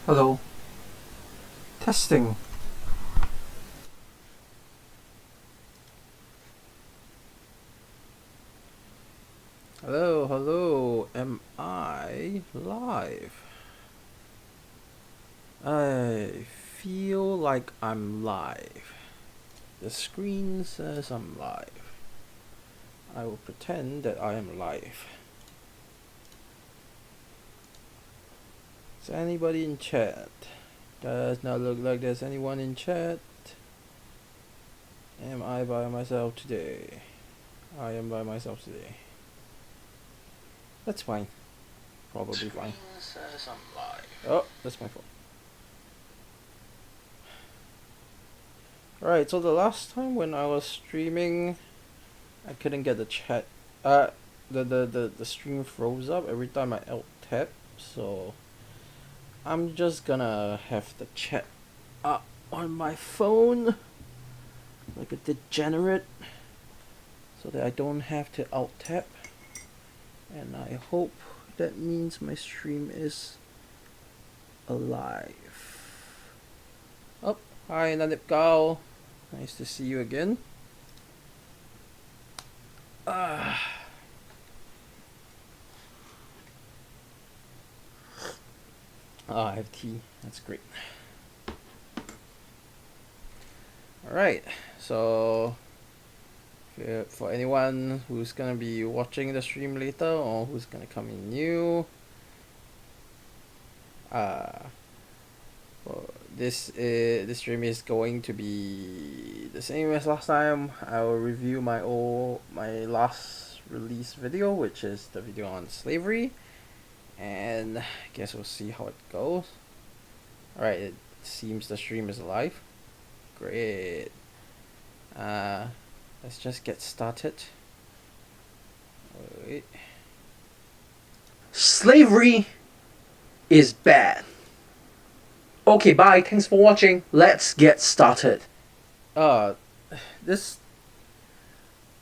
Hello. Testing. Hello, hello. Am I live? I feel like I'm live. The screen says I'm live. I will pretend that I am live. Is anybody in chat? Does not look like there's anyone in chat. Am I by myself today? I am by myself today. That's fine. Probably fine. Says I'm live. Oh, that's my phone. Alright, so the last time when I was streaming, I couldn't get the chat. The stream froze up every time I alt tab, so I'm just gonna have the chat up on my phone like a degenerate so that I don't have to alt tab. And I hope that means my stream is alive. Oh, hi Nanip Gao. Nice to see you again. I have tea. That's great. Alright, so for anyone who's gonna be watching the stream later or who's gonna come in new, well, this stream is going to be the same as last time. I will review my last release video, which is the video on slavery, and I guess we'll see how it goes. Alright, it seems the stream is alive. Great. Let's just get started. Wait. Slavery is bad. Okay, bye. Thanks for watching. Let's get started. This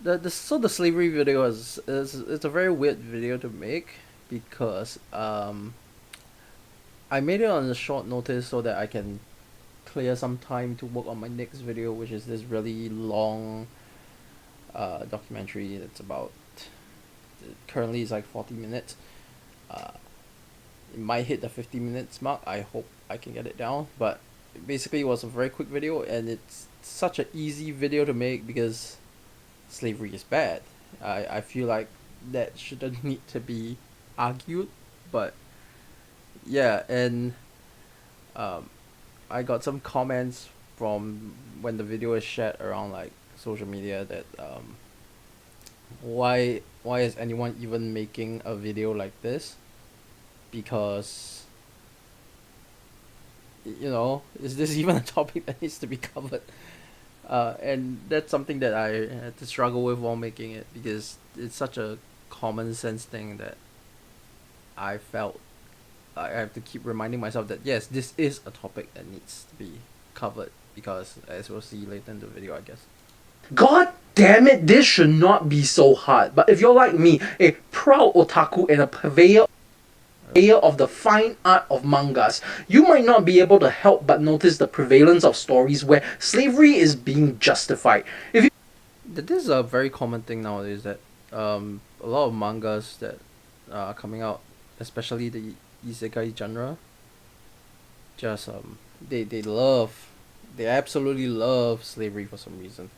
the slavery video is it's a very weird video to make because I made it on a short notice so that I can clear some time to work on my next video, which is this really long documentary that's about currently it's like 40 minutes. It might hit the 50 minutes mark. I hope I can get it down, but basically it was a very quick video, and it's such an easy video to make because slavery is bad. I feel like that shouldn't need to be argued, but yeah, and I got some comments from when the video is shared around like social media that why is anyone even making a video like this, because is this even a topic that needs to be covered? And that's something that I had to struggle with while making it, because it's such a common sense thing that I felt I have to keep reminding myself that yes, this is a topic that needs to be covered, because as we'll see later in the video, I guess. God damn it, this should not be so hard. But if you're like me, a proud otaku and a purveyor of the fine art of mangas, you might not be able to help but notice the prevalence of stories where slavery is being justified. This is a very common thing nowadays, that a lot of mangas that are coming out, especially the isekai genre, just they absolutely love slavery for some reason.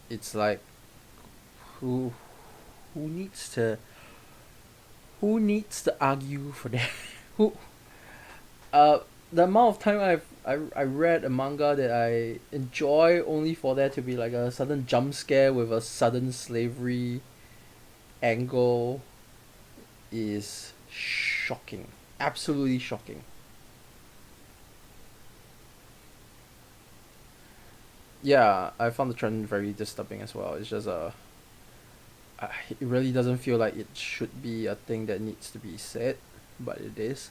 It's like who needs to argue for that? who The amount of time I read a manga that I enjoy only for there to be like a sudden jump scare with a sudden slavery angle is shocking. Absolutely shocking. Yeah, I found the trend very disturbing as well. It's just it really doesn't feel like it should be a thing that needs to be said, but it is.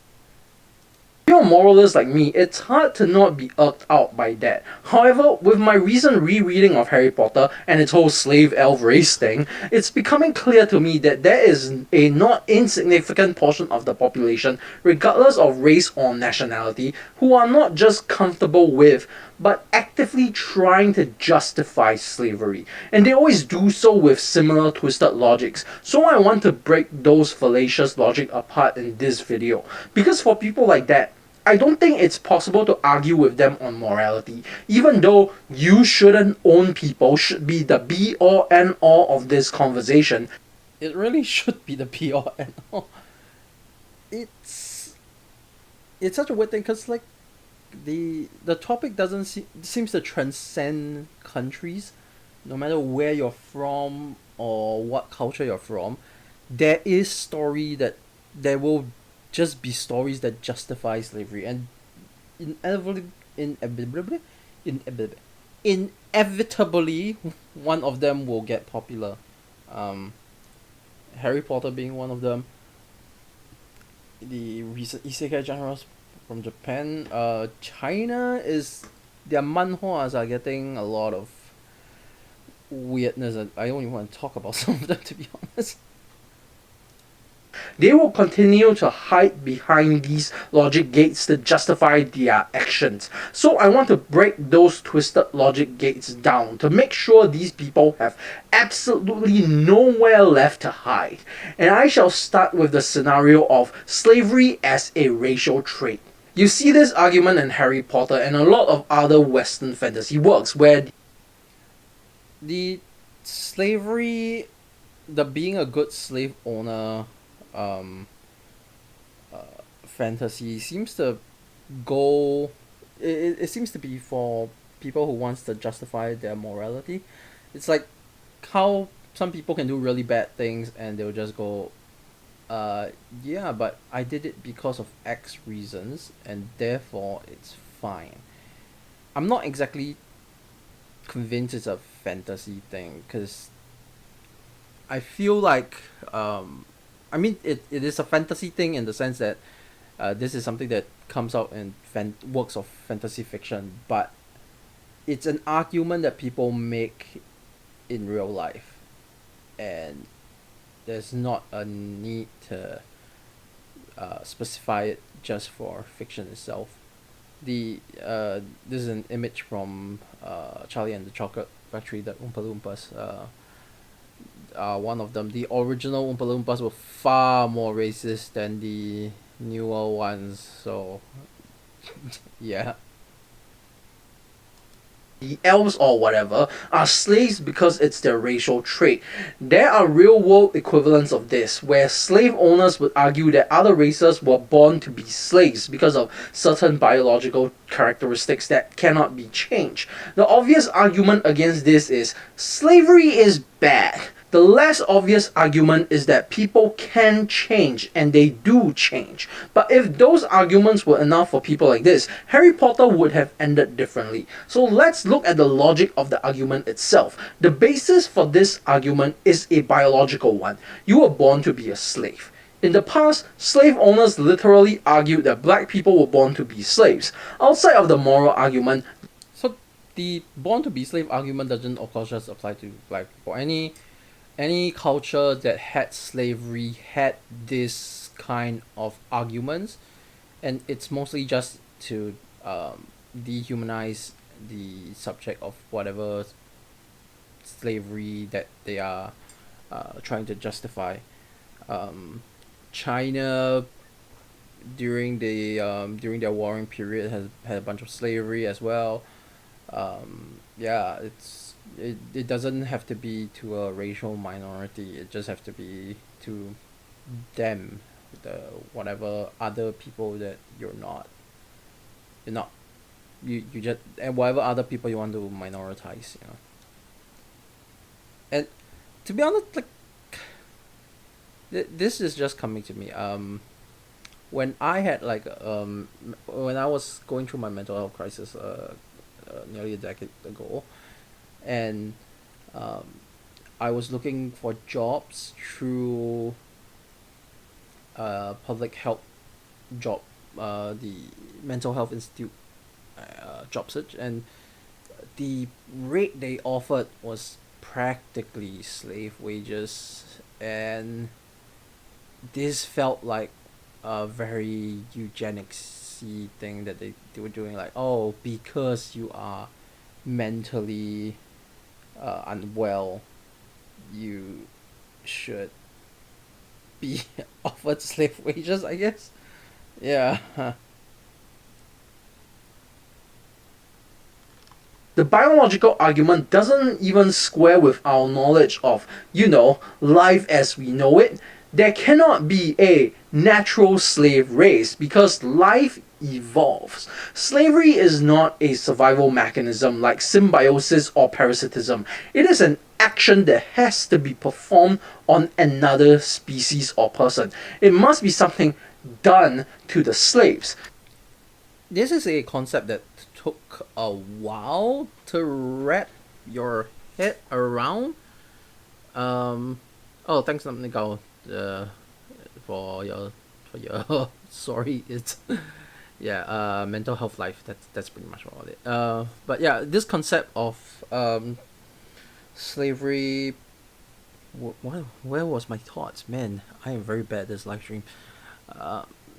Your a moralist like me, it's hard to not be irked out by that. However, with my recent rereading of Harry Potter and its whole slave elf race thing, it's becoming clear to me that there is a not insignificant portion of the population, regardless of race or nationality, who are not just comfortable with, but actively trying to justify slavery. And they always do so with similar twisted logics. So I want to break those fallacious logic apart in this video. Because for people like that, I don't think it's possible to argue with them on morality, even though you shouldn't own people should be the be all and all of this conversation. It really should be the PR and all. It's it's such a weird thing because like the topic doesn't seems to transcend countries, no matter where you're from or what culture you're from. There is story that there will just be stories that justify slavery, and inevitably, inevitably, inevitably, inevitably, one of them will get popular. Um, Harry Potter being one of them. The recent isekai genres from Japan. China is their manhwas are getting a lot of weirdness. And I don't even want to talk about some of them, to be honest. They will continue to hide behind these logic gates to justify their actions. So I want to break those twisted logic gates down to make sure these people have absolutely nowhere left to hide. And I shall start with the scenario of slavery as a racial trait. You see this argument in Harry Potter and a lot of other Western fantasy works where The slavery, the being a good slave owner, um, fantasy seems to go. It seems to be for people who wants to justify their morality. It's like how some people can do really bad things and they'll just go, yeah, but I did it because of X reasons and therefore it's fine. I'm not exactly convinced it's a fantasy thing because I feel like I mean it is a fantasy thing in the sense that this is something that comes out in works of fantasy fiction, but it's an argument that people make in real life, and there's not a need to specify it just for fiction itself. This is an image from Charlie and the Chocolate Factory, that Oompa Loompas. One of them, the original Oompa Loompas were far more racist than the newer ones. So, yeah. the elves or whatever are slaves because it's their racial trait. There are real world equivalents of this, where slave owners would argue that other races were born to be slaves because of certain biological characteristics that cannot be changed. The obvious argument against this is slavery is bad. The less obvious argument is that people can change, and they do change. But if those arguments were enough for people like this, Harry Potter would have ended differently. So let's look at the logic of the argument itself. The basis for this argument is a biological one. You were born to be a slave. In the past, slave owners literally argued that black people were born to be slaves. Outside of the moral argument, So the born to be slave argument doesn't, of course, just apply to black people. Any culture that had slavery had this kind of arguments, and it's mostly just to dehumanize the subject of whatever slavery that they are trying to justify. China during their warring period has had a bunch of slavery as well. Yeah, it doesn't have to be to a racial minority. It just have to be to them, the whatever other people that you're not you just, and whatever other people you want to minoritize, you know. And to be honest, like this is just coming to me. When I had like when I was going through my mental health crisis nearly a decade ago, and um, I was looking for jobs through public health job the Mental Health Institute job search, and the rate they offered was practically slave wages, and this felt like a very eugenicsy thing that they were doing, like, oh, because you are mentally unwell, you should be offered slave wages, I guess. Yeah. The biological argument doesn't even square with our knowledge of, life as we know it. There cannot be a natural slave race because life evolves. Slavery is not a survival mechanism like symbiosis or parasitism. It is an action that has to be performed on another species or person. It must be something done to the slaves. This is a concept that took a while to wrap your head around. Oh, thanks, Nicole, for your sorry. It's yeah. Mental health life. That's pretty much about it. But yeah, this concept of slavery. Where was my thoughts? Man, I am very bad at this live stream.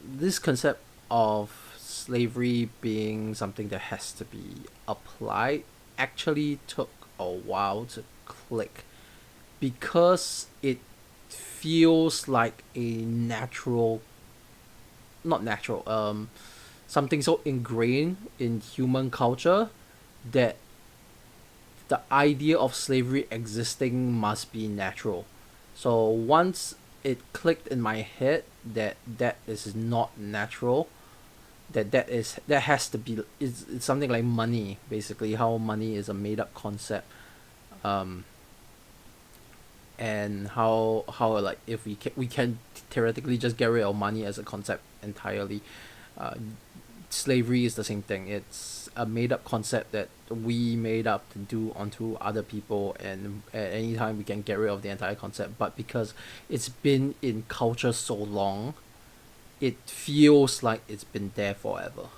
This concept of slavery being something that has to be applied actually took a while to click, because it feels like a natural, not natural, something so ingrained in human culture that the idea of slavery existing must be natural. So once it clicked in my head that that is not natural, that has to be, it's something like money, basically, how money is a made up concept, um and how like, if we can theoretically just get rid of money as a concept entirely. uh, Slavery is the same thing. It's a made up concept that we made up to do onto other people, and at any time we can get rid of the entire concept, but because it's been in culture so long, it feels like it's been there forever.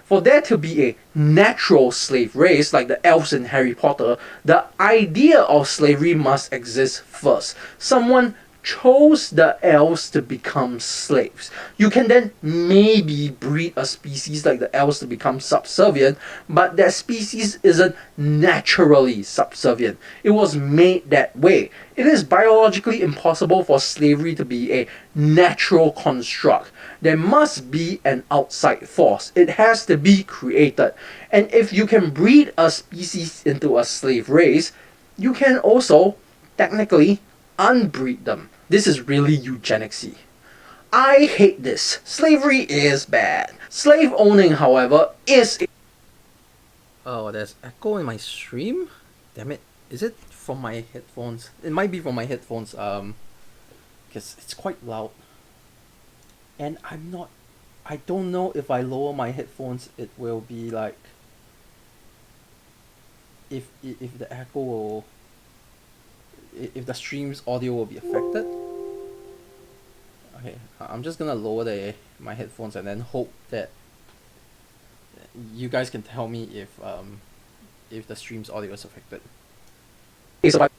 For there to be a natural slave race like the elves in Harry Potter, the idea of slavery must exist first. Someone chose the elves to become slaves. You can then maybe breed a species like the elves to become subservient, but that species isn't naturally subservient. It was made that way. It is biologically impossible for slavery to be a natural construct. There must be an outside force. It has to be created. And if you can breed a species into a slave race, you can also technically unbreed them. This is really eugenicsy. I hate this. Slavery is bad. Slave owning, however, is. Oh, there's echo in my stream. Damn it! Is it from my headphones? It might be from my headphones. Because it's quite loud, and I'm not. I don't know if I lower my headphones, it will be like. If the echo will. If the stream's audio will be affected. Okay, I'm just gonna lower my headphones and then hope that you guys can tell me if the stream's audio is affected. A survival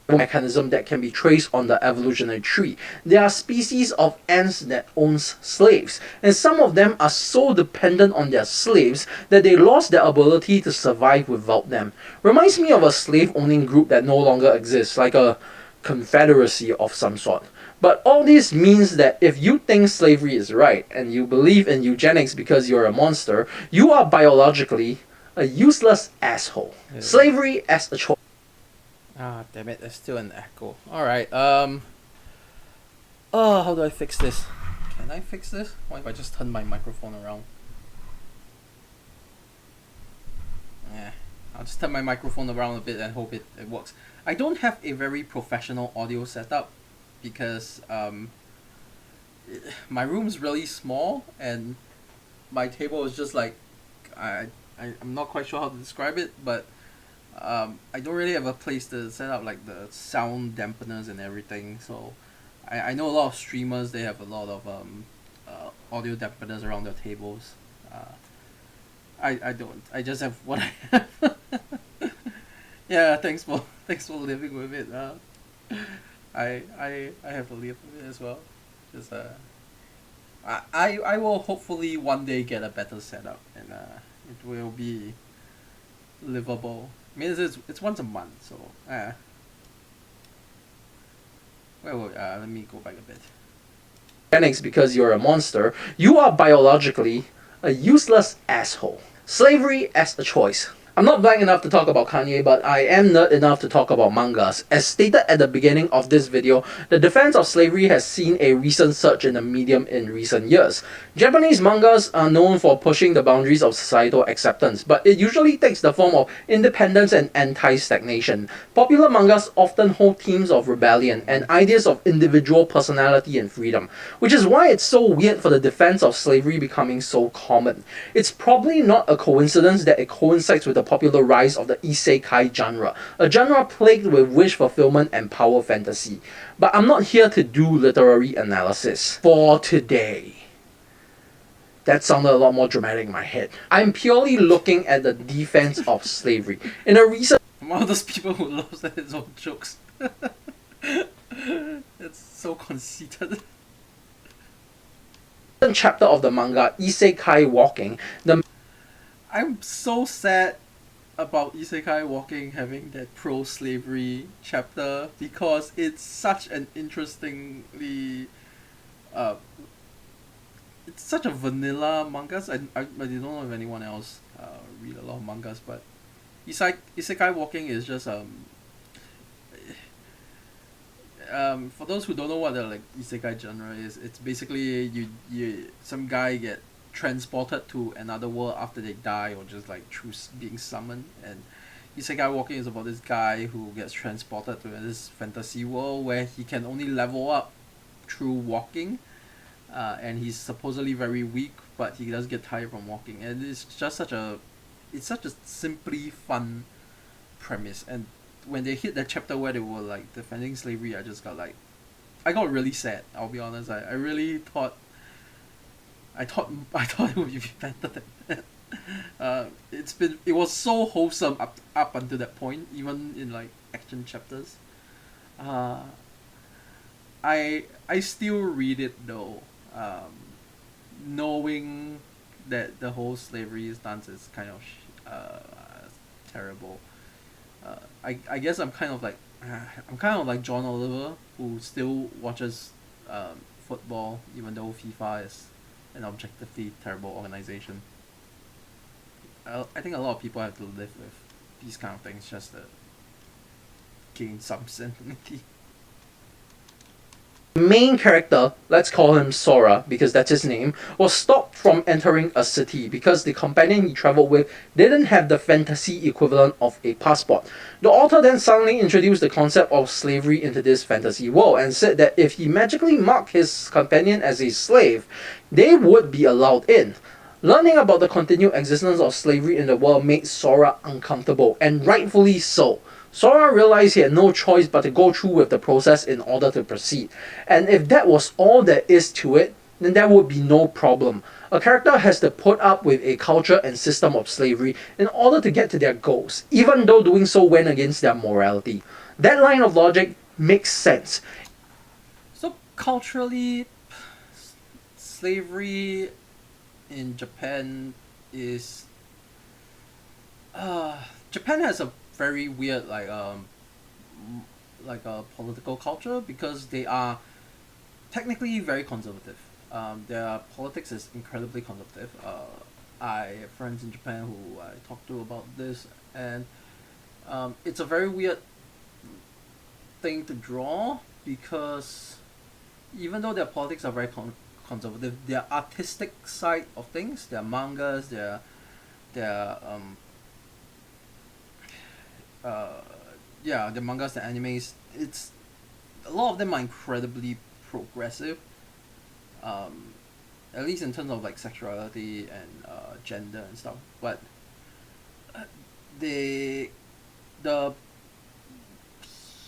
mechanism that can be traced on the evolutionary tree. There are species of ants that owns slaves, and some of them are so dependent on their slaves that they lost their ability to survive without them. Reminds me of a slave-owning group that no longer exists, like a confederacy of some sort. But all this means that if you think slavery is right and you believe in eugenics because you're a monster, you are biologically a useless asshole. Yeah. Slavery as a choice. Ah, damn it! There's still an echo. All right. Oh, how do I fix this? Can I fix this? What if I just turn my microphone around? Yeah, I'll just turn my microphone around a bit and hope it works. I don't have a very professional audio setup because my room's really small and my table is just like I'm not quite sure how to describe it, but I don't really have a place to set up like the sound dampeners and everything. So I know a lot of streamers, they have a lot of audio dampeners around their tables. I don't. I just have what I have. Yeah, thanks for living with it. I have to live with it as well. Just I will hopefully one day get a better setup, and it will be livable. I mean, it's once a month, so let me go back a bit. Mechanics because you're a monster, you are biologically a useless asshole. Slavery as a choice. I'm not black enough to talk about Kanye, but I am nerd enough to talk about mangas. As stated at the beginning of this video, the defense of slavery has seen a recent surge in the medium in recent years. Japanese mangas are known for pushing the boundaries of societal acceptance, but it usually takes the form of independence and anti-stagnation. Popular mangas often hold themes of rebellion and ideas of individual personality and freedom, which is why it's so weird for the defense of slavery becoming so common. It's probably not a coincidence that it coincides with the popular rise of the isekai genre, a genre plagued with wish fulfillment and power fantasy. But I'm not here to do literary analysis for today. That sounded a lot more dramatic in my head. I'm purely looking at the defense of slavery. In a recent I'm one of those people who loves at his own jokes. It's so conceited. chapter of the manga Isekai Walking, the I'm so sad about Isekai Walking having that pro-slavery chapter because it's such an interestingly it's such a vanilla mangas. I don't know if anyone else read a lot of mangas, but Isekai Walking is just for those who don't know what the like isekai genre is, it's basically you some guy get transported to another world after they die or just like through being summoned, and Isekai Walking is about this guy who gets transported to this fantasy world where he can only level up through walking, and he's supposedly very weak, but he does get tired from walking, and it's such a simply fun premise. And when they hit that chapter where they were like defending slavery, I got really sad. I'll be honest. I really thought I thought it would be better than that. It was so wholesome up until that point, even in like action chapters. I still read it though, knowing that the whole slavery stance is kind of terrible. I guess I'm kind of like John Oliver, who still watches football even though FIFA is an objectively terrible organization. I think a lot of people have to live with these kind of things just to gain some sanity. main character, let's call him Sora because that's his name, was stopped from entering a city because the companion he traveled with didn't have the fantasy equivalent of a passport. The author then suddenly introduced the concept of slavery into this fantasy world and said that if he magically marked his companion as a slave, they would be allowed in. Learning about the continued existence of slavery in the world made Sora uncomfortable, and rightfully so. Sora realized he had no choice but to go through with the process in order to proceed. And if that was all there is to it, then there would be no problem. A character has to put up with a culture and system of slavery in order to get to their goals, even though doing so went against their morality. That line of logic makes sense. So culturally, slavery in Japan is Japan has a very weird like a political culture because they are technically very conservative. Their politics is incredibly conservative. I have friends in Japan who I talk to about this, and it's a very weird thing to draw because even though their politics are very conservative, their artistic side of things, their mangas, their the mangas, the animes, it's a lot of them are incredibly progressive. At least in terms of like sexuality and gender and stuff. But the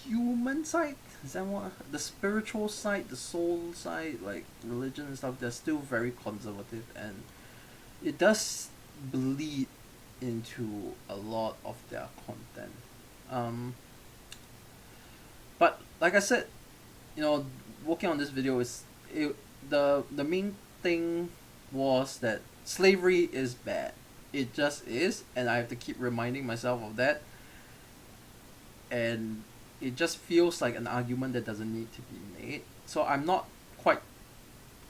human side, is that what the spiritual side, the soul side, like religion and stuff, they're still very conservative, and it does bleed into a lot of their content. Um, but like I said, you know, working on this video the main thing was that slavery is bad. It just is, and I have to keep reminding myself of that. And it just feels like an argument that doesn't need to be made. So quite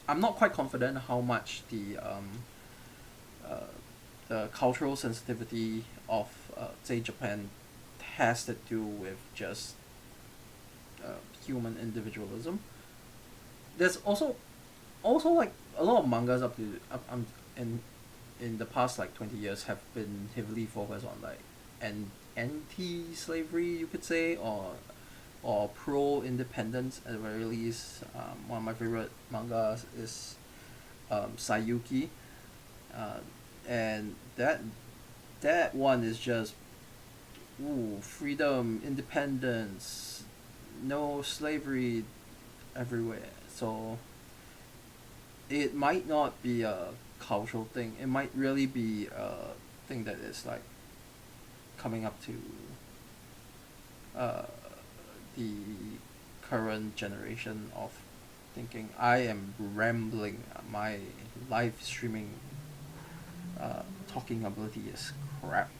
I'm not quite confident how much the cultural sensitivity of say Japan has to do with just human individualism. There's also like a lot of mangas in the past like 20 years have been heavily focused on like anti-slavery, you could say, or pro-independence at the very least. One of my favorite mangas is Sayuki, and that one is just freedom, independence, no slavery everywhere. So it might not be a cultural thing. It might really be a thing that is like coming up to the current generation of thinking. I am rambling. My live streaming talking ability is crap.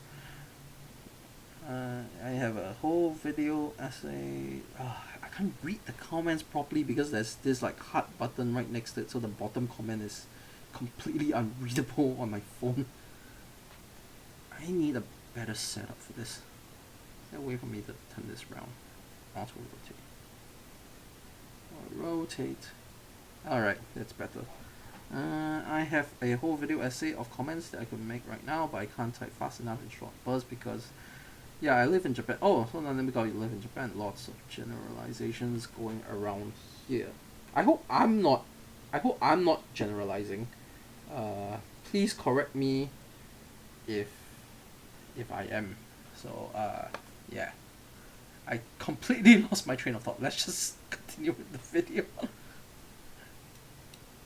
I have a whole video essay. I can't read the comments properly because there's this like heart button right next to it, so the bottom comment is completely unreadable on my phone. I need a better setup for this. Is there a way for me to turn this around? Auto rotate. Alright, that's better. I have a whole video essay of comments that I could make right now, but I can't type fast enough in short bursts because, yeah, I live in Japan. Oh, so now let me go. You live in Japan. Lots of generalizations going around here. I hope I'm not generalizing. Please correct me if I am. So yeah, I completely lost my train of thought. Let's just continue with the video.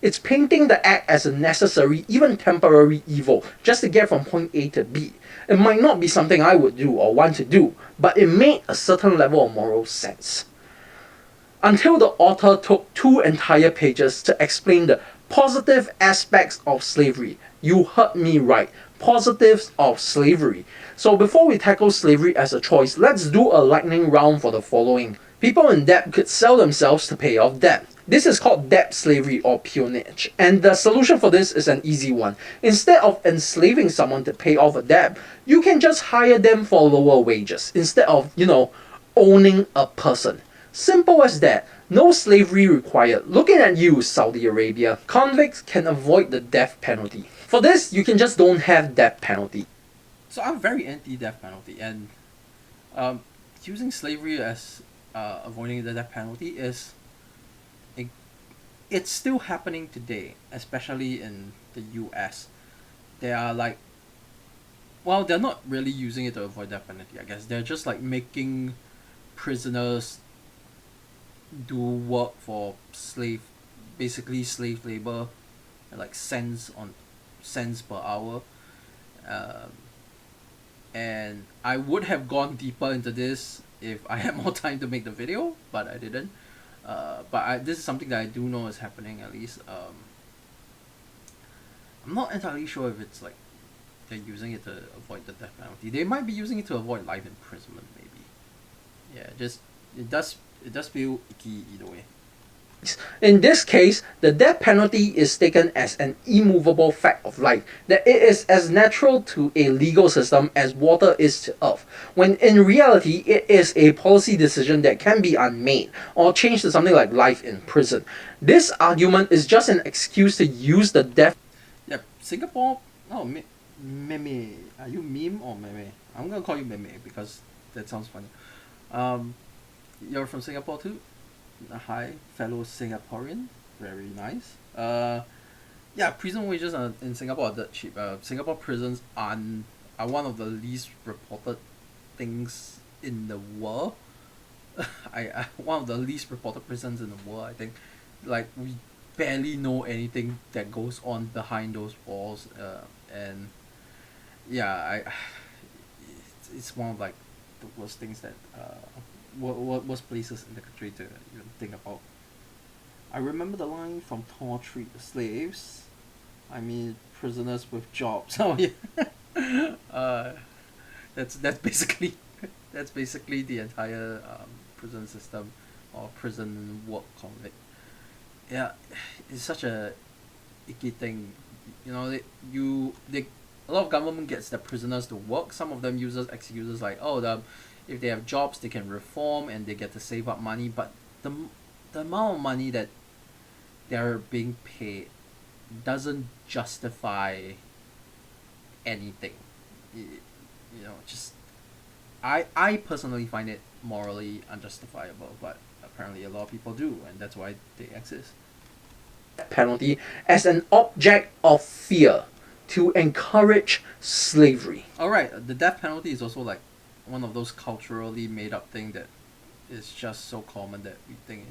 It's painting the act as a necessary, even temporary evil, just to get from point A to B. It might not be something I would do or want to do, but it made a certain level of moral sense. Until the author took 2 entire pages to explain the positive aspects of slavery. You heard me right. Positives of slavery. So before we tackle slavery as a choice, let's do a lightning round for the following. People in debt could sell themselves to pay off debt. This is called debt slavery or peonage. And the solution for this is an easy one. Instead of enslaving someone to pay off a debt, you can just hire them for lower wages instead of, owning a person. Simple as that. No slavery required. Looking at you, Saudi Arabia. Convicts can avoid the death penalty. For this, you can just don't have death penalty. So I'm very anti-death penalty, and using slavery as avoiding the death penalty it's still happening today, especially in the U.S. They are like, well, they're not really using it to avoid death penalty. I guess they're just like making prisoners do work for basically slave labor, like cents per hour. And I would have gone deeper into this if I had more time to make the video, but I didn't. This is something that I do know is happening at least. I'm not entirely sure if it's like they're using it to avoid the death penalty. They might be using it to avoid life imprisonment, maybe. Yeah, it does feel icky either way. In this case, the death penalty is taken as an immovable fact of life, that it is as natural to a legal system as water is to earth, when in reality it is a policy decision that can be unmade or changed to something like life in prison. This argument is just an excuse to use the death. Yep, Singapore. Oh, meme. Are you meme or meme? I'm gonna call you meme because that sounds funny. You're from Singapore too? Hi, fellow Singaporean. Very nice. Yeah, prison wages in Singapore are dirt cheap. Singapore prisons are one of the least reported things in the world. one of the least reported prisons in the world. I think, like we barely know anything that goes on behind those walls, and yeah, it's one of like the worst things that worst places in the country to even think about. I remember the line from Tor Treat the Slaves. I mean, prisoners with jobs. Oh yeah. That's basically that's basically the entire prison system or prison work convict. Yeah, it's such a icky thing. You know, they a lot of government gets the prisoners to work. Some of them uses excuses like, oh, if they have jobs they can reform and they get to save up money. But the the amount of money that they're being paid doesn't justify anything. You know, just I personally find it morally unjustifiable, but apparently a lot of people do, and that's why they exist. Penalty as an object of fear to encourage slavery. Alright, the death penalty is also like one of those culturally made up thing that is just so common that we think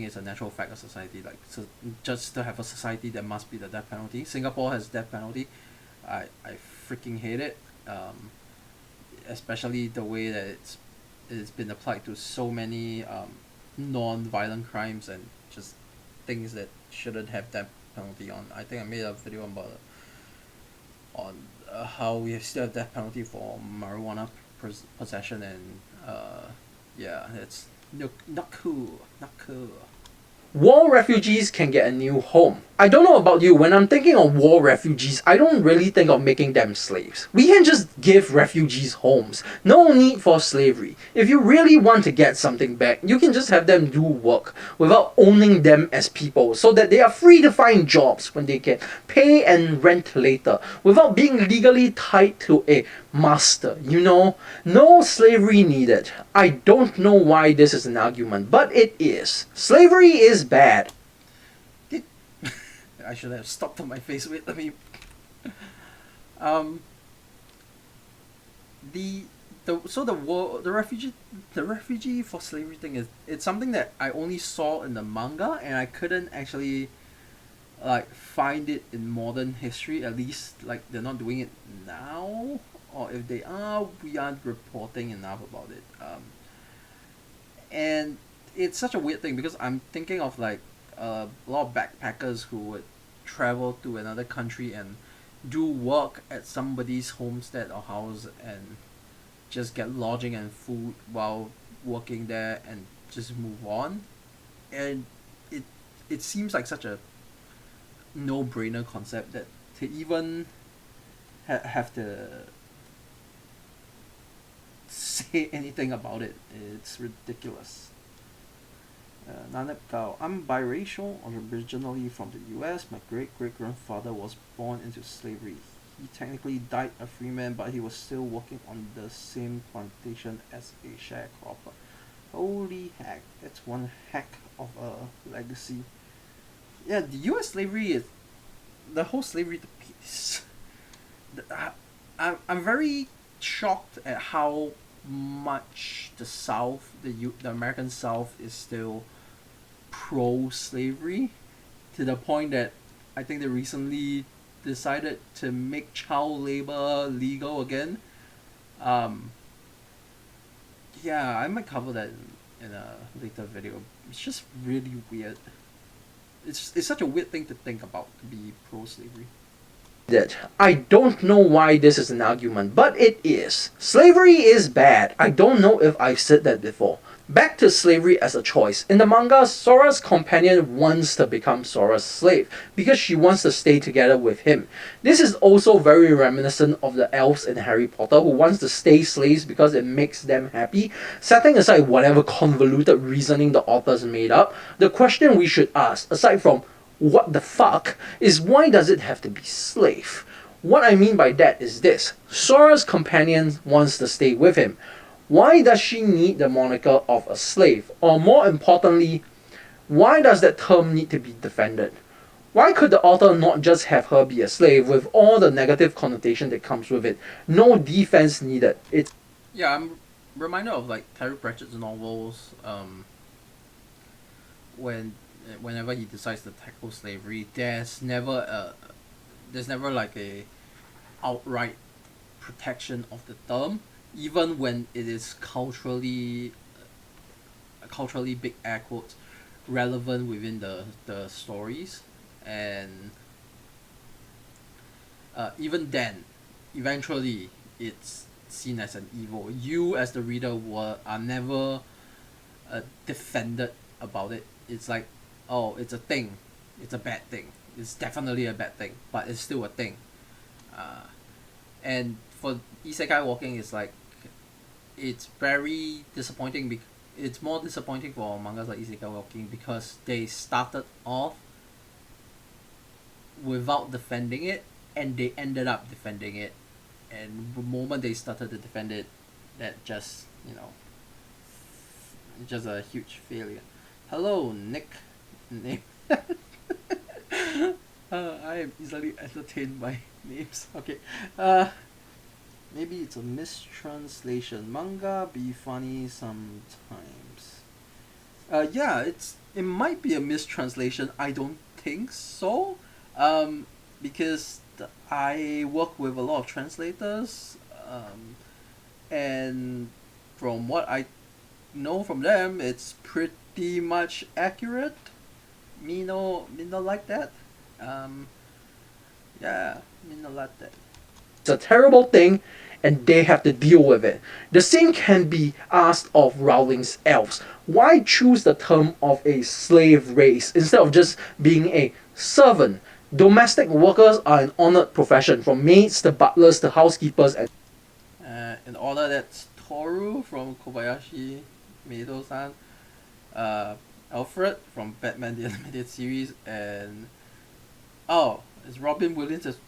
it's a natural fact of society. Like, so just to have a society that must be the death penalty. Singapore has death penalty. I freaking hate it. Especially the way that it's been applied to so many non-violent crimes and just things that shouldn't have death penalty on. I think I made a video about on how we still have death penalty for marijuana possession, and yeah, it's not cool, not cool. War refugees can get a new home. I don't know about you, when I'm thinking of war refugees, I don't really think of making them slaves. We can just give refugees homes. No need for slavery. If you really want to get something back, you can just have them do work without owning them as people so that they are free to find jobs when they can pay and rent later without being legally tied to a master, you know? No slavery needed. I don't know why this is an argument, but it is. Slavery is bad. I should have stopped on my face. Wait, let me. Um. The refugee for slavery thing is, it's something that I only saw in the manga, and I couldn't actually like find it in modern history. At least like they're not doing it now, or if they are, we aren't reporting enough about it. And it's such a weird thing because I'm thinking of like a lot of backpackers who would travel to another country and do work at somebody's homestead or house and just get lodging and food while working there and just move on. And it seems like such a no-brainer concept that to even have to say anything about it, it's ridiculous. Nanep Gao. I'm biracial, originally from the US. My great-great-grandfather was born into slavery. He technically died a free man, but he was still working on the same plantation as a sharecropper. Holy heck, that's one heck of a legacy. Yeah, the US slavery is the whole slavery to peace. I'm very shocked at how much the South, the American South, is still pro-slavery, to the point that I think they recently decided to make child labor legal again. Yeah, I might cover that in a later video. It's just really weird. It's such a weird thing to think about, to be pro-slavery. I don't know why this is an argument, but it is. Slavery is bad. I don't know if I've said that before. Back to slavery as a choice. In the manga, Sora's companion wants to become Sora's slave because she wants to stay together with him. This is also very reminiscent of the elves in Harry Potter who wants to stay slaves because it makes them happy. Setting aside whatever convoluted reasoning the authors made up, the question we should ask, aside from what the fuck, is why does it have to be slave? What I mean by that is this. Sora's companion wants to stay with him. Why does she need the moniker of a slave? Or more importantly, why does that term need to be defended? Why could the author not just have her be a slave with all the negative connotation that comes with it? No defense needed. It's Yeah, reminder of like Terry Pratchett's novels. When whenever he decides to tackle slavery, there's never like a outright protection of the term, even when it is culturally big air quotes relevant within the stories, and even then, eventually it's seen as an evil. You as the reader are never defended about it. It's like, oh, it's a thing, it's a bad thing. It's definitely a bad thing, but it's still a thing. Uh, and for isekai walking, it's like it's very disappointing. It's more disappointing for mangas like isekai walking because they started off without defending it, and they ended up defending it. And the moment they started to defend it, that just it's just a huge failure. Hello, Nick. Name. I am easily entertained by names. Okay. Maybe it's a mistranslation. Manga be funny sometimes. Yeah, it might be a mistranslation. I don't think so. Because I work with a lot of translators. And from what I know from them, it's pretty much accurate. Me no like that. Um, yeah, me no like that. It's a terrible thing, and they have to deal with it. The same can be asked of Rowling's elves. Why choose the term of a slave race instead of just being a servant? Domestic workers are an honored profession, from maids to butlers to housekeepers and In order, that's Toru from Kobayashi Meido-san, Alfred from Batman the Animated Series, and oh, it's Robin Williams as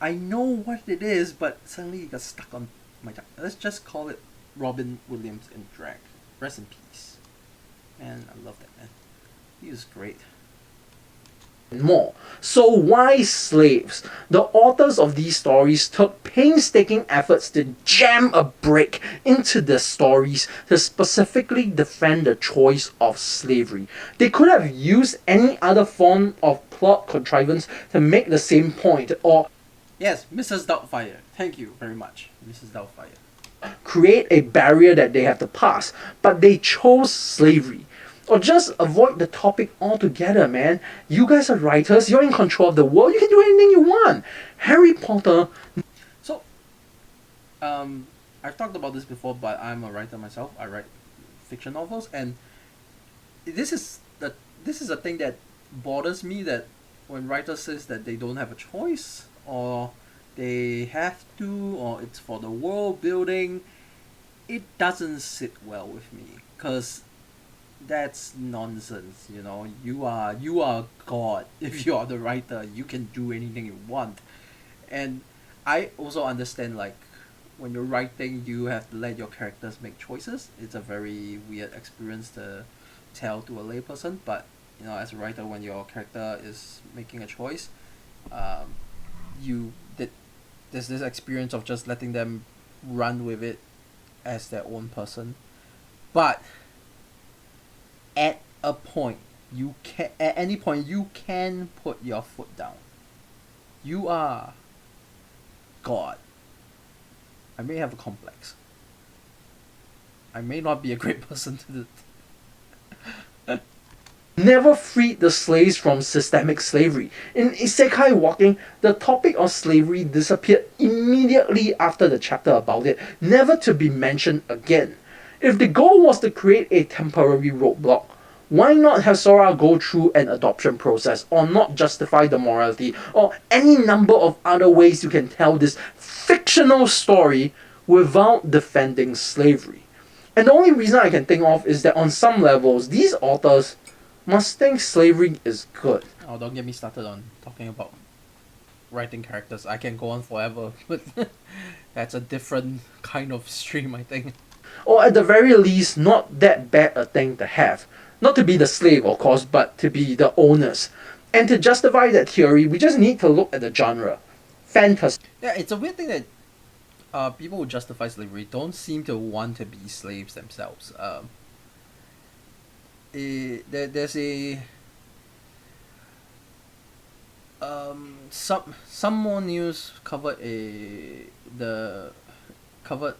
I know what it is, but suddenly it got stuck on my tongue. Let's just call it Robin Williams in drag. Rest in peace. Man, I love that man. He is great. more. So why slaves? The authors of these stories took painstaking efforts to jam a break into the stories to specifically defend the choice of slavery. They could have used any other form of plot contrivance to make the same point, or Yes, Mrs. Doubtfire. Thank you very much, Mrs. Doubtfire. create a barrier that they have to pass, but they chose slavery. Or just avoid the topic altogether, man. You guys are writers, you're in control of the world, you can do anything you want. Harry Potter. So, I've talked about this before, but I'm a writer myself. I write fiction novels, and this is the this is a thing that bothers me, that when writers says that they don't have a choice, or they have to, or it's for the world building, it doesn't sit well with me, because that's nonsense. You are God. If you are the writer, you can do anything you want. And I also understand, like, when you're writing, you have to let your characters make choices. It's a very weird experience to tell to a layperson, but as a writer, when your character is making a choice, um, you that there's this experience of just letting them run with it as their own person. But at any point you can put your foot down. You are God. I may have a complex. I may not be a great person to do. Never freed the slaves from systemic slavery. In Isekai Walking, the topic of slavery disappeared immediately after the chapter about it, never to be mentioned again. If the goal was to create a temporary roadblock, why not have Sora go through an adoption process, or not justify the morality, or any number of other ways you can tell this fictional story without defending slavery? And the only reason I can think of is that on some levels, these authors must think slavery is good. Oh, don't get me started on talking about writing characters. I can go on forever, but that's a different kind of stream, I think. Or at the very least, not that bad a thing to have. Not to be the slave, of course, but to be the owners. And to justify that theory, we just need to look at the genre. Fantasy. Yeah, it's a weird thing that people who justify slavery don't seem to want to be slaves themselves. There's a some more news covered covered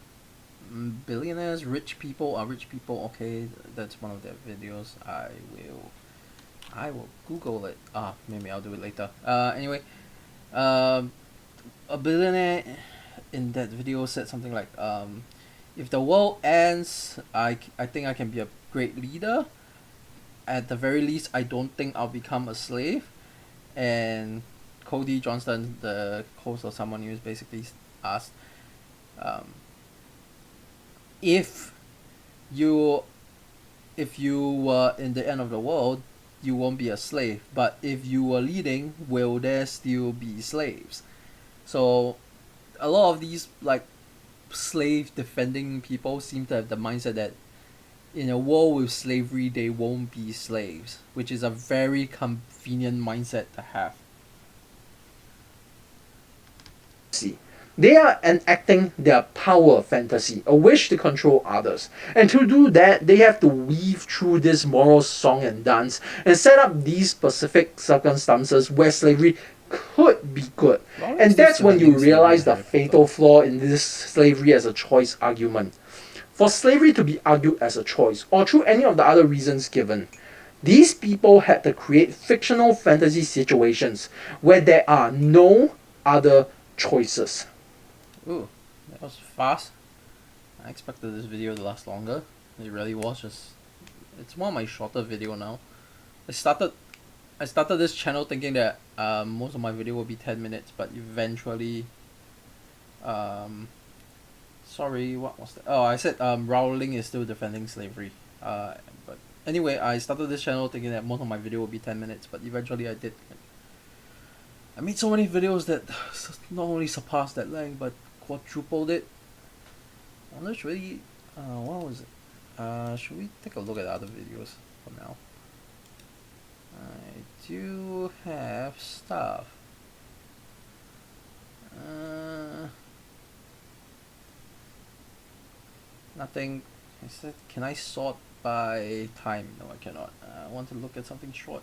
billionaires, rich people are rich people. Okay, that's one of their videos. I will Google it. Maybe I'll do it later. Anyway, um, a billionaire in that video said something like, if the world ends, I think I can be a great leader. At the very least, I don't think I'll become a slave. And Cody Johnston, the host of Someone News, basically asked, um, if you if you were in the end of the world, you won't be a slave. But if you were leading, will there still be slaves? So a lot of these like slave defending people seem to have the mindset that in a world with slavery they won't be slaves, which is a very convenient mindset to have. They are enacting their power fantasy, a wish to control others. And to do that, they have to weave through this moral song and dance and set up these specific circumstances where slavery could be good. Why are you And still that's when you defending slavery realize in the Harry fatal Potter? flaw in this slavery as a choice argument. For slavery to be argued as a choice, or through any of the other reasons given, these people had to create fictional fantasy situations where there are no other choices. Ooh, that was fast. I expected this video to last longer. It really was just. It's one of my shorter video now. I started I started this channel thinking that most of my video will be 10 minutes, but eventually um sorry, what was that? Oh, I said Rowling is still defending slavery. But anyway, I started this channel thinking that most of my video would be 10 minutes, but eventually I did. I made so many videos that not only surpassed that length, but quadrupled it. I wonder, should we, what was it? Should we take a look at other videos for now? I do have stuff. Nothing. I said, can I sort by time? No, I cannot. I want to look at something short.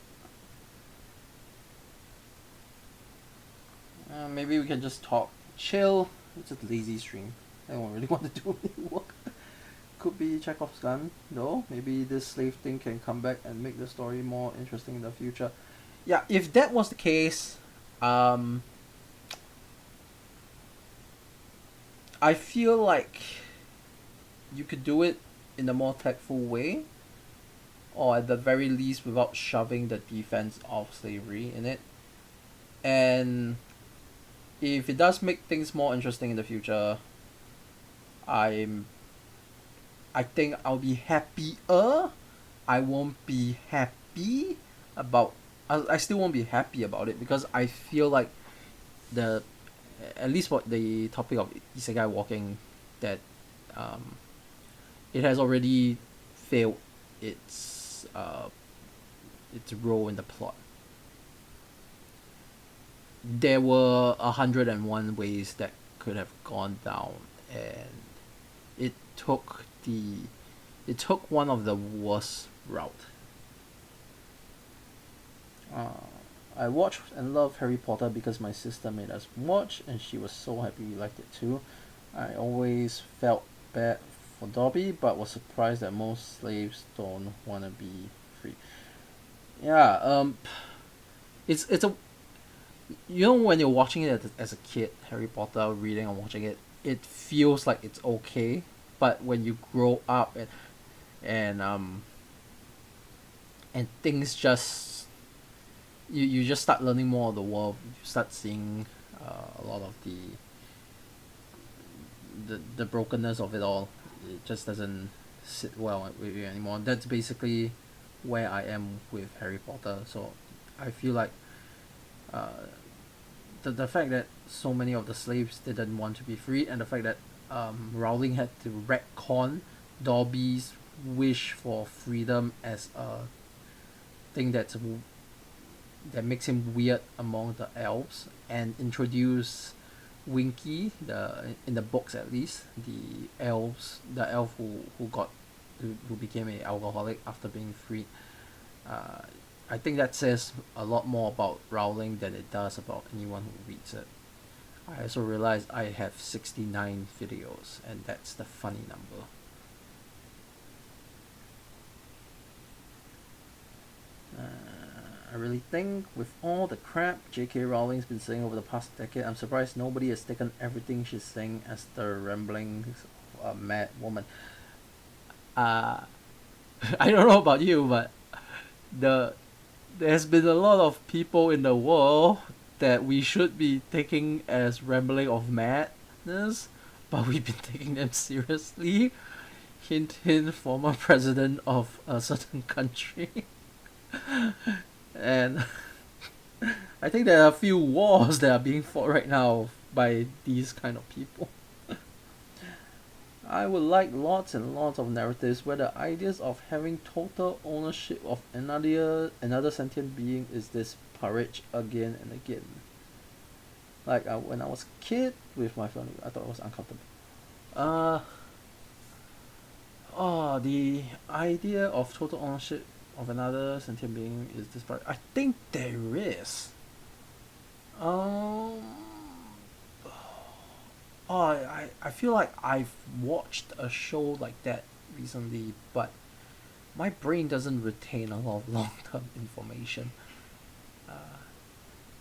Maybe we can just talk, chill. It's a lazy stream. I don't really want to do any work. Could be Chekhov's gun, though. Maybe this slave thing can come back and make the story more interesting in the future. Yeah, if that was the case, I feel like you could do it in a more tactful way, or at the very least without shoving the defense of slavery in it. And if it does make things more interesting in the future, I'm I think I'll be happier. I won't be happy about. I still won't be happy about it because I feel like the at least for the topic of isekai walking, that it has already failed its role in the plot. There were 101 ways that could have gone down, and it took one of the worst route. I watched and loved Harry Potter because my sister made us watch, and she was so happy we liked it too. I always felt bad for Dobby, but was surprised that most slaves don't want to be free. Yeah, it's a when you're watching it as a kid, Harry Potter, reading and watching it, it feels like it's okay, but when you grow up and and things just you just start learning more of the world, you start seeing a lot of the brokenness of it all. It just doesn't sit well with you anymore. That's basically where I am with Harry Potter. So I feel like the fact that so many of the slaves didn't want to be free, and the fact that Rowling had to retcon Dobby's wish for freedom as a thing that makes him weird among the elves, and introduce Winky, the in the books at least, the elf who became a alcoholic after being freed. Uh, I think that says a lot more about Rowling than it does about anyone who reads it. I also realized I have 69 videos, and that's the funny number. I really think with all the crap J.K. Rowling's been saying over the past decade, I'm surprised nobody has taken everything she's saying as the ramblings of a mad woman. Uh, I don't know about you, but the there's been a lot of people in the world that we should be taking as rambling of madness, but we've been taking them seriously. Hint, hint, former president of a certain country. And I think there are a few wars that are being fought right now by these kind of people. I would like lots and lots of narratives where the ideas of having total ownership of another sentient being is this parage again and again. Like when I was a kid with my family, I thought it was uncomfortable. Uh, the idea of total ownership of another sentient being is this part. I think there is. Um. Oh, I feel like I've watched a show like that recently, but my brain doesn't retain a lot of long term information. Uh,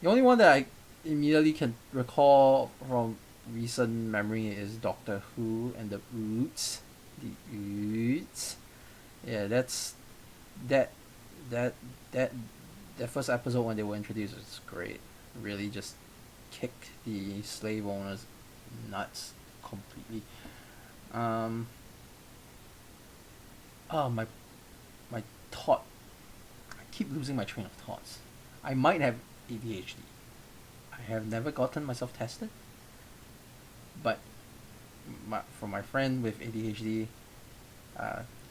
the only one that I immediately can recall from recent memory is Doctor Who and the Oots. The Oots. Yeah, that that that that first episode when they were introduced was great. Really just kicked the slave owners nuts completely. Um. Oh my thought. I keep losing my train of thoughts. I might have ADHD. I have never gotten myself tested, but from my friend with ADHD,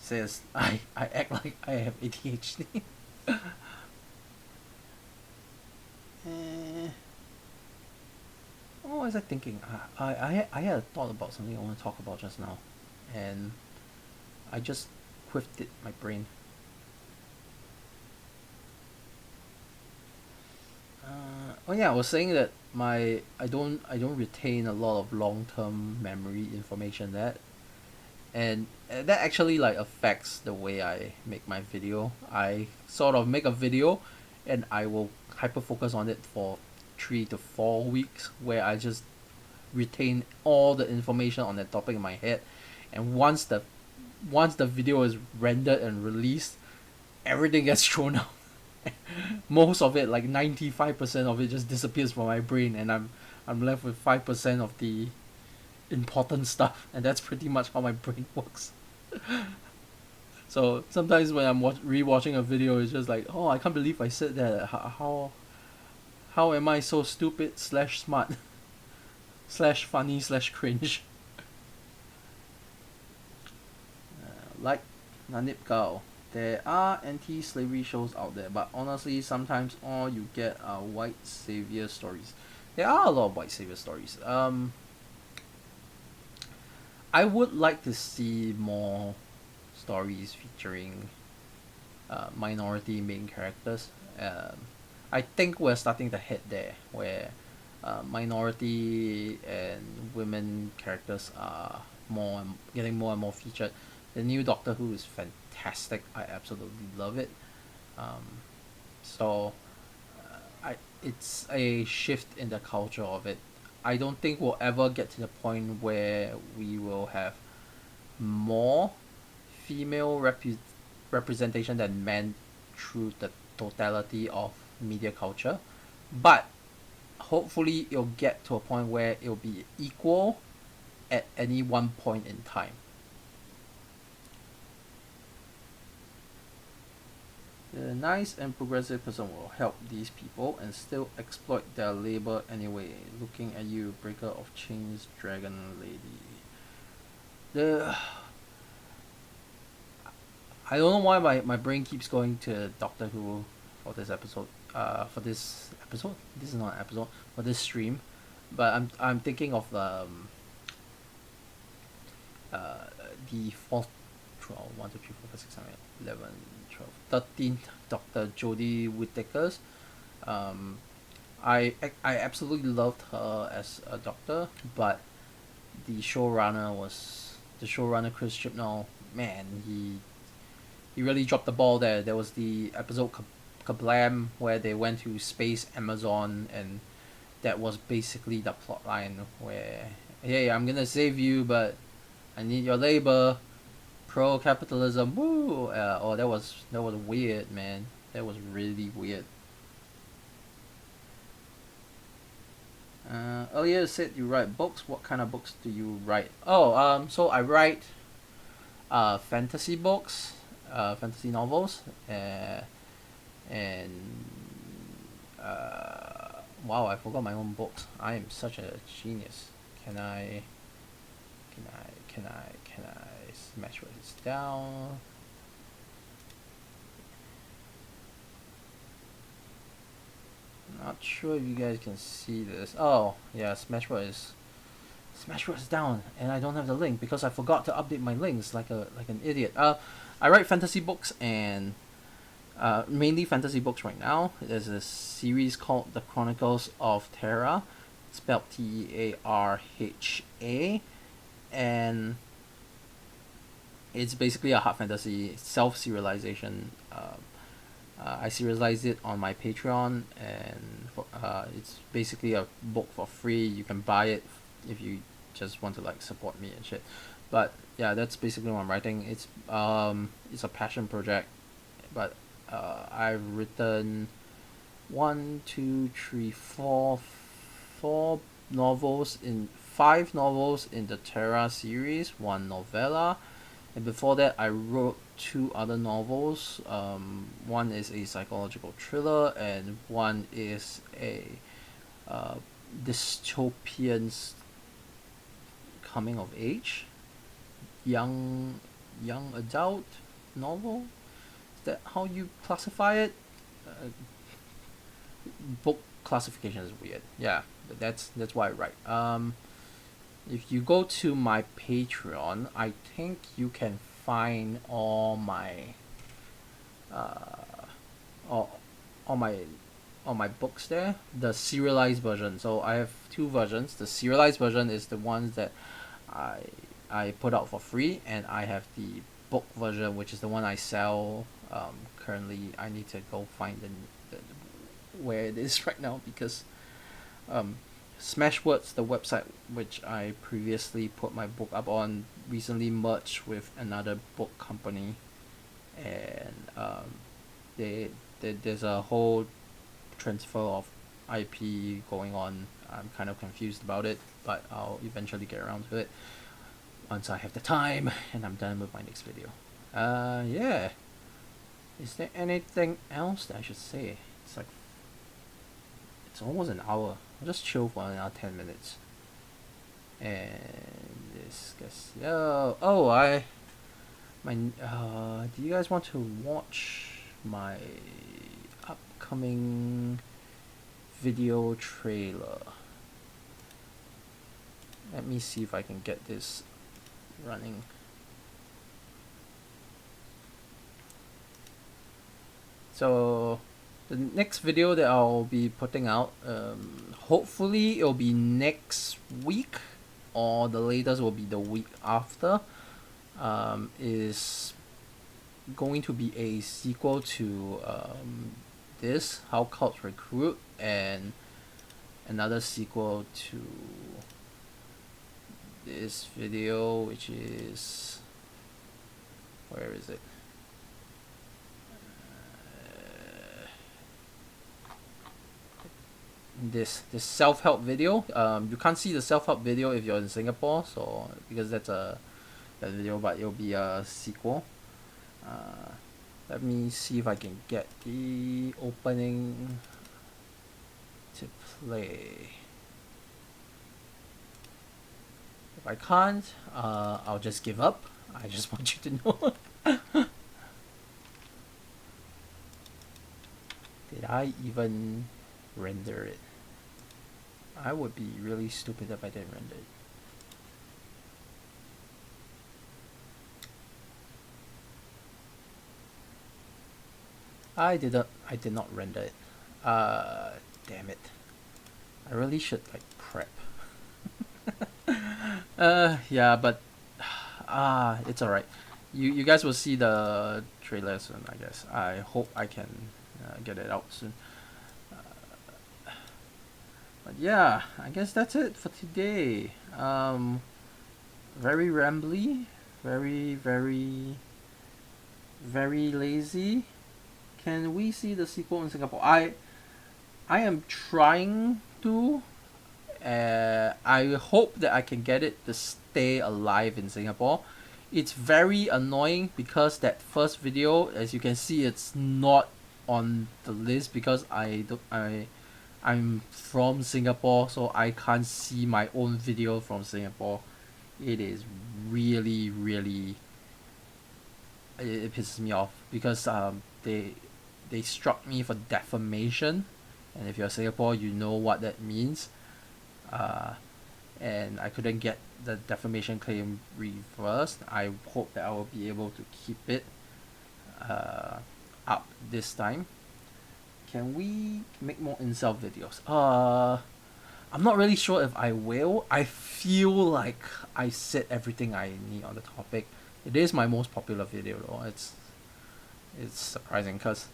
says I act like I have ADHD. Eh, what was I thinking? I had a thought about something I want to talk about just now, and I just whiffed it my brain. Oh yeah, I was saying that I don't retain a lot of long term memory information and that actually like affects the way I make my video. I sort of make a video, and I will hyper focus on it for 3 to 4 weeks, where I just retain all the information on that topic in my head, and once the video is rendered and released, everything gets thrown out. Most of it, like 95% of it, just disappears from my brain, and I'm left with 5% of the important stuff, and that's pretty much how my brain works. So sometimes when I'm rewatching a video, it's just like, oh, I can't believe I said that. How am I so stupid slash smart slash funny slash cringe? Like Nanip Gao, there are anti-slavery shows out there, but honestly, sometimes all you get are white savior stories. There are a lot of white savior stories. I would like to see more stories featuring minority main characters. I think we're starting to head there, where minority and women characters are getting more and more featured. The new Doctor Who is fantastic. I absolutely love it. Um, so it's a shift in the culture of it. I don't think we'll ever get to the point where we will have more female representation than men through the totality of media culture, but hopefully it'll get to a point where it'll be equal at any one point in time. The nice and progressive person will help these people and still exploit their labor anyway. Looking at you, breaker of chains, dragon lady. The I don't know why my brain keeps going to Doctor Who for this episode. For this episode, this is not an episode. For this stream, But I'm thinking of the fourth 12, 1, 2, 3, 4, 5, 6, 7, 8, 11, 12, 13th Dr. Jodie Whittaker's. Um, I absolutely loved her as a doctor, but the showrunner Chris Chibnall. Man, he really dropped the ball there. There was the episode Kablam where they went to space Amazon, and that was basically the plot line where, hey, I'm gonna save you, but I need your labor. Pro capitalism, woo! Oh, that was weird, man. That was really weird. Earlier you said you write books. What kind of books do you write? Oh, so I write fantasy books, fantasy novels, and wow, I forgot my own books. I am such a genius. Can I smash what is down? Not sure if you guys can see this. Oh, yeah, Smashword is down, and I don't have the link because I forgot to update my links like an idiot. I write fantasy books and mainly fantasy books right now. There's a series called The Chronicles of Terra, spelled Tearha, and it's basically a hard fantasy self-serialization. I serialize it on my Patreon, and it's basically a book for free. You can buy it if you just want to like support me and shit. But yeah, that's basically what I'm writing. It's a passion project, but I've written one, two, three, four novels in 5 novels in the Terra series, one novella, and before that I wrote 2 other novels. One is a psychological thriller, and one is a uh, dystopian coming of age, young adult novel. Is that how you classify it? Book classification is weird. Yeah, but that's why I write. If you go to my Patreon, I think you can find uh, all, all my all my books there. The serialized version. So I have 2 versions. The serialized version is the ones that I I put out for free, and I have the book version, which is the one I sell. Currently, I need to go find the where it is right now because um, Smashwords, the website which I previously put my book up on, recently merged with another book company, and there's a whole transfer of IP going on. I'm kind of confused about it, but I'll eventually get around to it once I have the time and I'm done with my next video. Yeah. Is there anything else that I should say? It's almost an hour. I'll just chill for another 10 minutes. And this guess do you guys want to watch my upcoming video trailer? Let me see if I can get this running. So the next video that I'll be putting out, hopefully it'll be next week, or the latest will be the week after, is going to be a sequel to this, How Cults Recruit, and another sequel to this video, which is, where is it? This self-help video. You can't see the self-help video if you're in Singapore, so because that's that video, but it'll be a sequel. Let me see if I can get the opening to play. If I can't, I'll just give up. I just want you to know. Did I even render it? I would be really stupid if I didn't render it. I did not render it. Damn it. I really should like prep. Yeah, but it's alright. You guys will see the trailer soon, I guess. I hope I can get it out soon. But yeah, I guess that's it for today. Very rambly, very lazy. Can we see the sequel in Singapore? I am trying to. I hope that I can get it to stay alive in Singapore. It's very annoying because that first video, as you can see, it's not on the list because I'm from Singapore, so I can't see my own video from Singapore. It is really it pisses me off because they struck me for defamation, and if you're Singapore, you know what that means. Uh, and I couldn't get the defamation claim reversed. I hope that I will be able to keep it up this time. Can we make more incel videos? I'm not really sure if I will. I feel like I said everything I need on the topic. It is my most popular video though. It's surprising because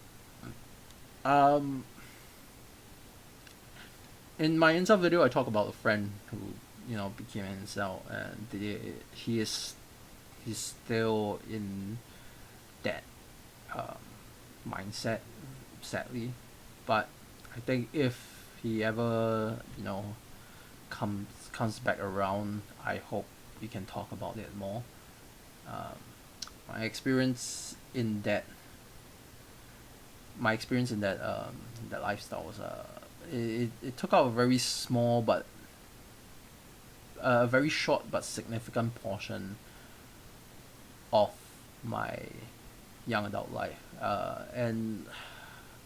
um in my incel video I talk about a friend who became an incel, and he's still in that um, mindset, sadly. But I think if he ever comes back around, I hope we can talk about it more. Um, my experience in that that lifestyle was it took out a very small but a very short but significant portion of my young adult life, and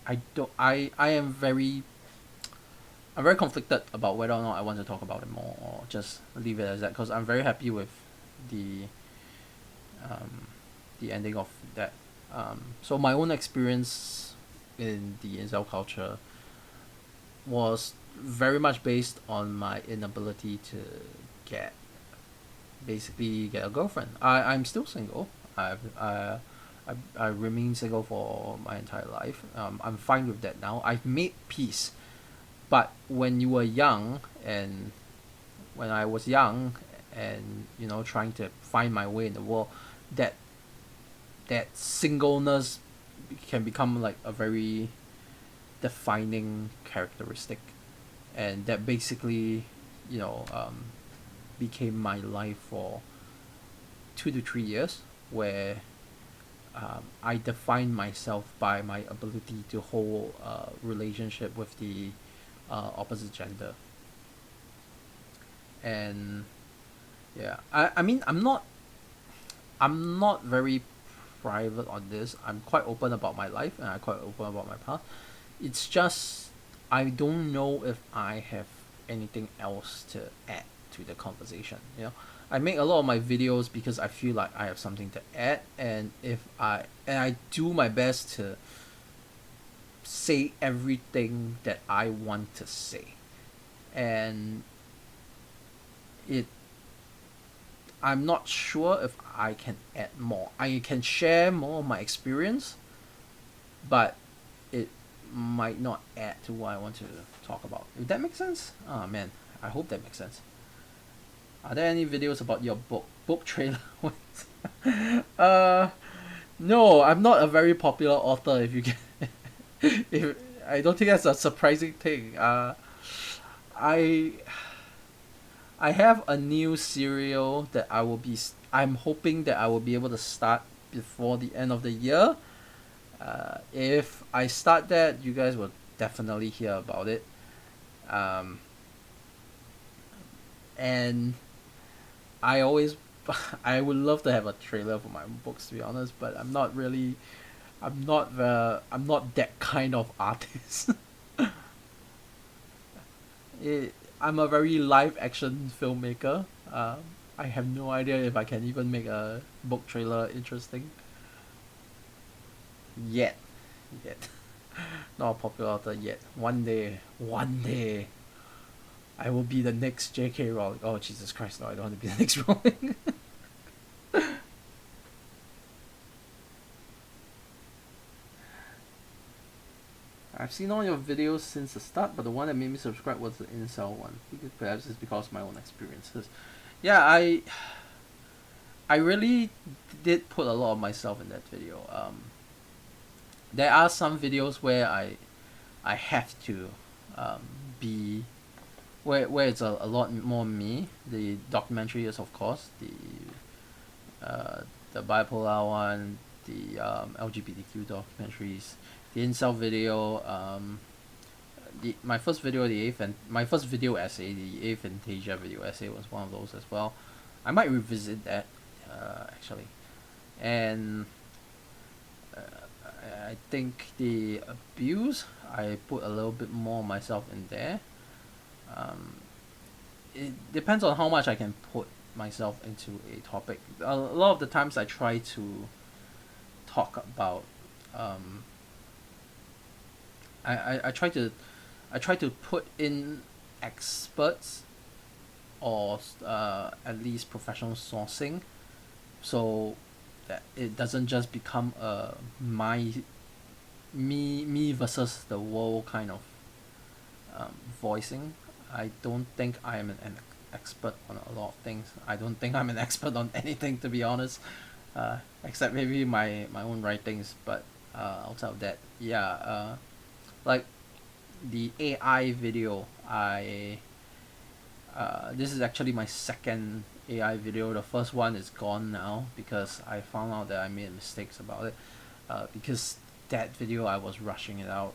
I'm very conflicted about whether or not I want to talk about it more or just leave it as that, because I'm very happy with the the ending of that. So my own experience in the incel culture was very much based on my inability to get get a girlfriend. I'm still single. I remain single for my entire life. I'm fine with that now. I've made peace. But when you were young, and when I was young, and trying to find my way in the world, that singleness can become like a very defining characteristic, and that basically became my life for 2 to 3 years, where I defined myself by my ability to hold a relationship with the opposite gender. And yeah, I mean, I'm not very private on this. I'm quite open about my life, and I'm quite open about my past. It's just I don't know if I have anything else to add to the conversation. I make a lot of my videos because I feel like I have something to add, and I do my best to say everything that I want to say, and it I'm not sure if I can add more. I can share more of my experience, but it might not add to what I want to talk about. If that makes sense? Oh man, I hope that makes sense. Are there any videos about your book trailer? uh, no, I'm not a very popular author. If you can, if I don't think that's a surprising thing. I I have a new serial that I'm hoping that I will be able to start before the end of the year. If I start that, you guys will definitely hear about it. Um, and I always, I would love to have a trailer for my books, to be honest, but I'm not that kind of artist. I'm a very live action filmmaker. I have no idea if I can even make a book trailer interesting. Yet. Yet. Not a popular author yet. One day, I will be the next J.K. Rowling. Oh, Jesus Christ, no, I don't want to be the next Rowling. I've seen all your videos since the start, but the one that made me subscribe was the incel one. Perhaps it's because of my own experiences. Yeah, I really did put a lot of myself in that video. There are some videos where I have to um, be where it's a lot more me. The documentary is of course the bipolar one, the LGBTQ documentaries, the incel video, my first video, my first video essay, the A Fantasia video essay was one of those as well. I might revisit that actually, and I think the abuse I put a little bit more myself in there. Um, it depends on how much I can put myself into a topic. A lot of the times I try to talk about. I try to put in experts or at least professional sourcing, so that it doesn't just become a me versus the world kind of voicing. I don't think I am an expert on a lot of things. I don't think I'm an expert on anything, to be honest, except maybe my own writings. But outside of that, yeah, like the AI video, this is actually my second AI video. The first one is gone now because I found out that I made mistakes about it. Because that video I was rushing it out,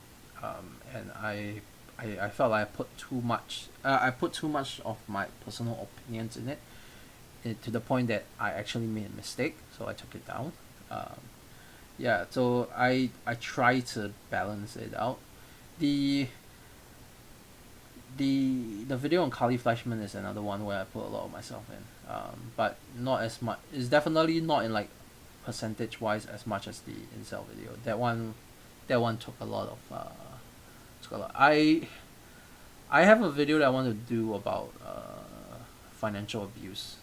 and I felt like I put too much of my personal opinions in it, to the point that I actually made a mistake, so I took it down. Yeah, so I try to balance it out. The the video on Carly Flashman is another one where I put a lot of myself in, but not as much. It's definitely not in like percentage wise as much as the incel video. That one took a lot of took a lot. I have a video that I want to do about financial abuse,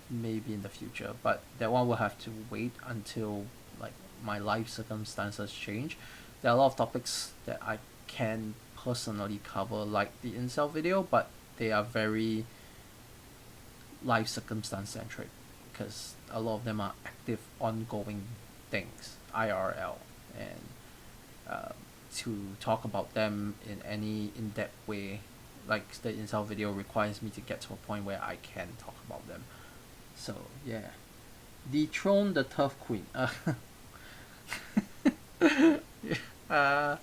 maybe in the future, but that one will have to wait until like my life circumstances change. There are a lot of topics that I can personally cover, like the incel video, but they are very life circumstance centric because a lot of them are active, ongoing things, IRL, and to talk about them in any in-depth way, like the incel video, requires me to get to a point where I can talk about them. So yeah, dethrone the tough queen. Uh,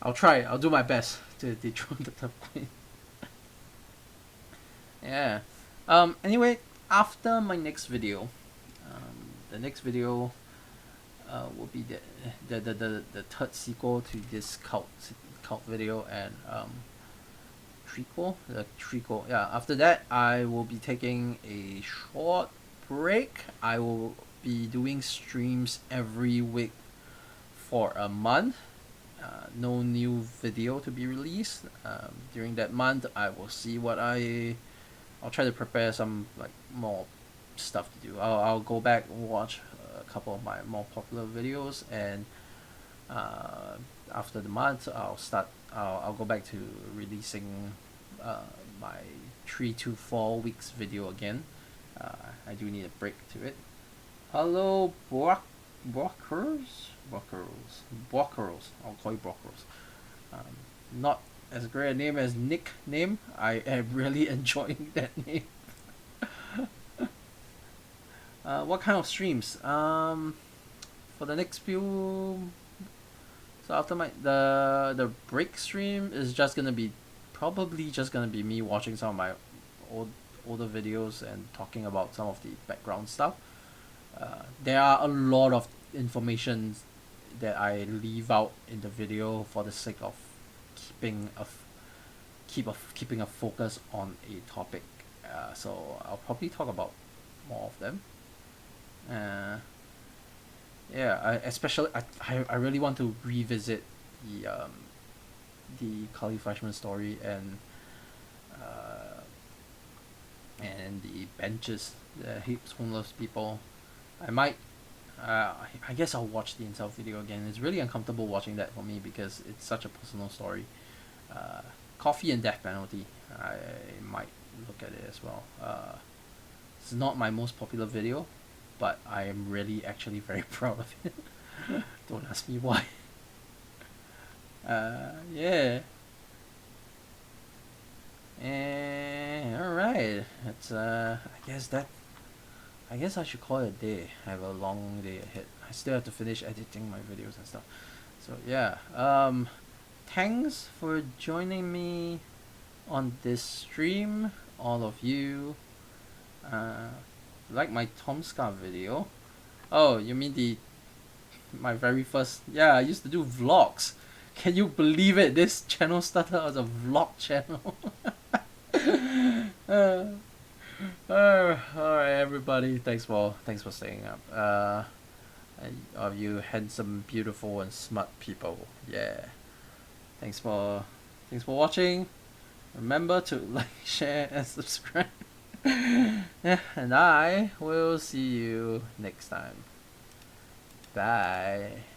I'll try. I'll do my best to dethrone the tough queen. Yeah. Anyway, after my next video, the next video will be the third sequel to this cult video, and trequel. Yeah. After that, I will be taking a short break. I will be doing streams every week for a month. No new video to be released. During that month, I will see what I'll try to prepare some like more stuff to do. I'll go back and watch a couple of my more popular videos, and after the month, I'll go back to releasing my 3 to 4 weeks video again. I do need a break to it. Hello, Brockers. I'll call you Brockers. Not as great a name as Nick name. I am really enjoying that name. What kind of streams? For the next few. So after the break stream is just gonna be probably just gonna be me watching some of my older videos and talking about some of the background stuff. There are a lot of information that I leave out in the video for the sake of keeping a focus on a topic. So I'll probably talk about more of them. Uh, yeah, I really want to revisit the Kali Freshman story uh, and the benches, the heaps homeless people. I might I guess I'll watch the incel video again. It's really uncomfortable watching that for me because it's such a personal story. Uh, Coffee and Death Penalty. I might look at it as well. It's not my most popular video, but I am really actually very proud of it. Don't ask me why. Yeah. And alright. It's I guess I should call it a day. I have a long day ahead. I still have to finish editing my videos and stuff. So yeah. Thanks for joining me on this stream, all of you. Like my Tom Scar video. Oh, you mean my very first? Yeah, I used to do vlogs. Can you believe it? This channel started as a vlog channel. Alright, everybody. Thanks for staying up. Of you handsome, beautiful, and smart people. Yeah. Thanks for watching. Remember to like, share, and subscribe. Yeah, and I will see you next time. Bye.